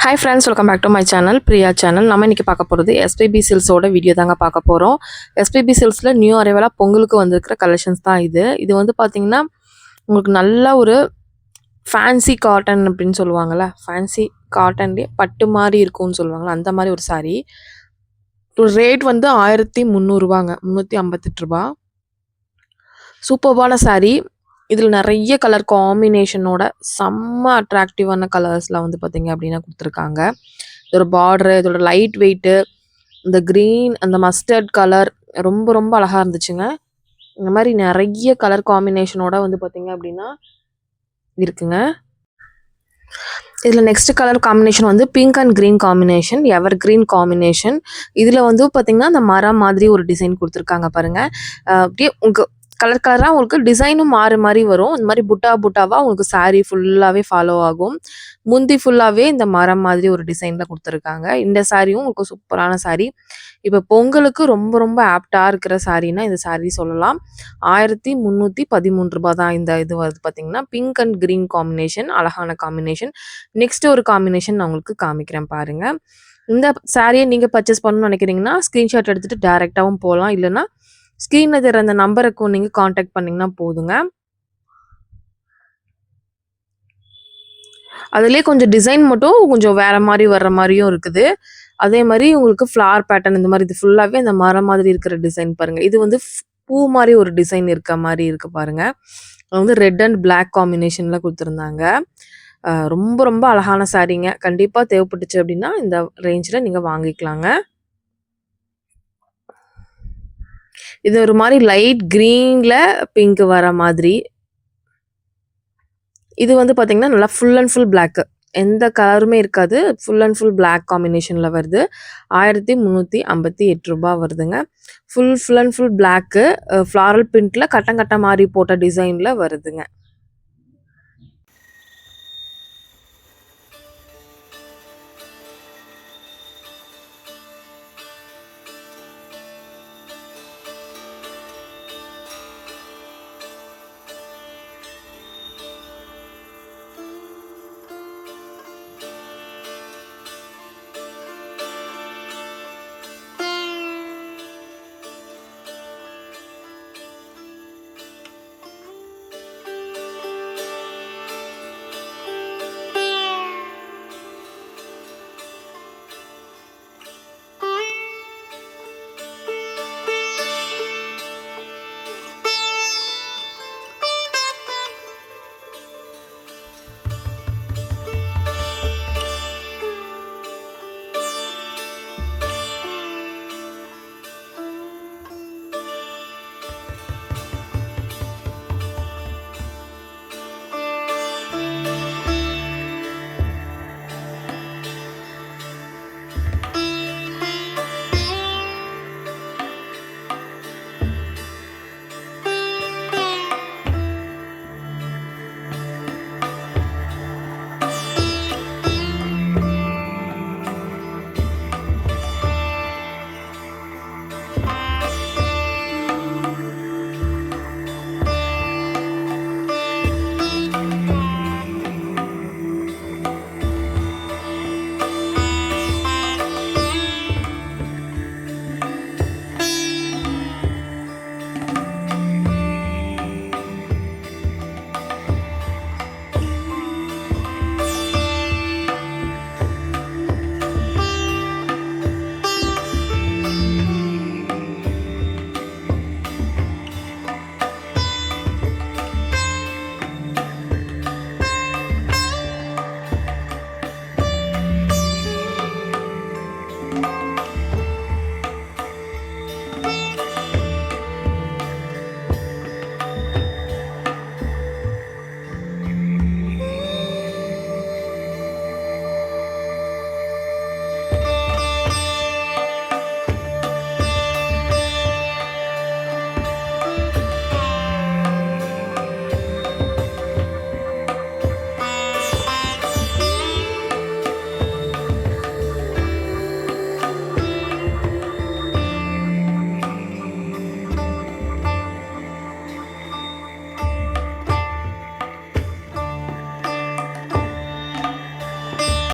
Hi friends, welcome back to my channel Priya channel. நம்ம இன்றைக்கி பார்க்க போகிறது எஸ்பிபி சில்ஸோட வீடியோ தாங்க பார்க்க போகிறோம். எஸ்பிபி சில்ஸில் நியூ அரைவலாக பொங்கலுக்கு வந்திருக்கிற கலெக்ஷன்ஸ் தான் இது. இது வந்து பார்த்திங்கன்னா உங்களுக்கு நல்ல ஒரு ஃபேன்சி காட்டன் அப்படின்னு சொல்லுவாங்கள்ல, ஃபேன்சி காட்டன்லேயே பட்டு மாதிரி இருக்கும்னு சொல்லுவாங்கள்ல, அந்த மாதிரி ஒரு சாரீ. ரேட் வந்து 1300 358 சூப்பர்பான சாரீ. இதில் நிறைய கலர் காம்பினேஷனோட செம்ம அட்ராக்டிவான கலர்ஸில் வந்து பார்த்திங்க அப்படின்னா கொடுத்துருக்காங்க. இதோட பார்டரு, இதோட லைட் வெயிட்டு, இந்த க்ரீன், அந்த மஸ்டர்ட் கலர் ரொம்ப ரொம்ப அழகாக இருந்துச்சுங்க. இந்த மாதிரி நிறைய கலர் காம்பினேஷனோட வந்து பார்த்திங்க அப்படின்னா இருக்குங்க. இதில் நெக்ஸ்ட் கலர் காம்பினேஷன் வந்து pink and green combination, ever green combination. இதில் வந்து பார்த்திங்கன்னா அந்த மரம் மாதிரி ஒரு டிசைன் கொடுத்துருக்காங்க பாருங்கள். அப்படியே உங்கள் கலர் கலராக உங்களுக்கு டிசைனும் மாறி மாறி வரும். இந்த மாதிரி புட்டாவாக உங்களுக்கு சாரீ ஃபுல்லாகவே ஃபாலோ ஆகும். முந்தி ஃபுல்லாகவே இந்த மரம் மாதிரி ஒரு டிசைனில் கொடுத்துருக்காங்க. இந்த சாரியும் உங்களுக்கு சூப்பரான சாரீ. இப்போ பொங்கலுக்கு ரொம்ப ரொம்ப ஆப்டாக இருக்கிற சாரீனா இந்த சாரீ சொல்லலாம். 1313 தான் இந்த இது வருது. பார்த்திங்கன்னா பிங்க் அண்ட் க்ரீன் காம்பினேஷன், அழகான காம்பினேஷன். நெக்ஸ்ட் ஒரு காம்பினேஷன் நான் உங்களுக்கு காமிக்கிறேன் பாருங்கள். இந்த சாரியை நீங்கள் பர்ச்சேஸ் பண்ணணும்னு நினைக்கிறீங்கன்னா ஸ்க்ரீன்ஷாட் எடுத்துகிட்டு டேரெக்டாகவும் போகலாம். இல்லைனா ஸ்க்ரீனில் தர அந்த நம்பருக்கு நீங்கள் காண்டாக்ட் பண்ணிங்கன்னா போதுங்க. அதுலேயே கொஞ்சம் டிசைன் மட்டும் கொஞ்சம் வேறு மாதிரி வர்ற மாதிரியும் இருக்குது. அதே மாதிரி உங்களுக்கு ஃப்ளார் பேட்டர்ன் இந்த மாதிரி இது ஃபுல்லாகவே அந்த மரம் மாதிரி இருக்கிற டிசைன் பாருங்கள். இது வந்து பூ மாதிரி ஒரு டிசைன் இருக்க மாதிரி இருக்குது பாருங்கள். அது வந்து ரெட் அண்ட் பிளாக் காம்பினேஷனில் கொடுத்துருந்தாங்க. ரொம்ப ரொம்ப அழகான சாரீங்க. கண்டிப்பாக தேவைப்பட்டுச்சு அப்படின்னா இந்த ரேஞ்சில் நீங்கள் வாங்கிக்கலாங்க. இது ஒரு மாதிரி லைட் க்ரீனில் பிங்க் வர மாதிரி. இது வந்து பார்த்திங்கன்னா நல்லா ஃபுல் அண்ட் ஃபுல் பிளாக்கு, எந்த கலருமே இருக்காது. ஃபுல் அண்ட் ஃபுல் பிளாக் காம்பினேஷனில் வருது. 1358 வருதுங்க. Full and full black, floral பிரிண்டில் கட்டம் மாதிரி போட்ட டிசைனில் வருதுங்க.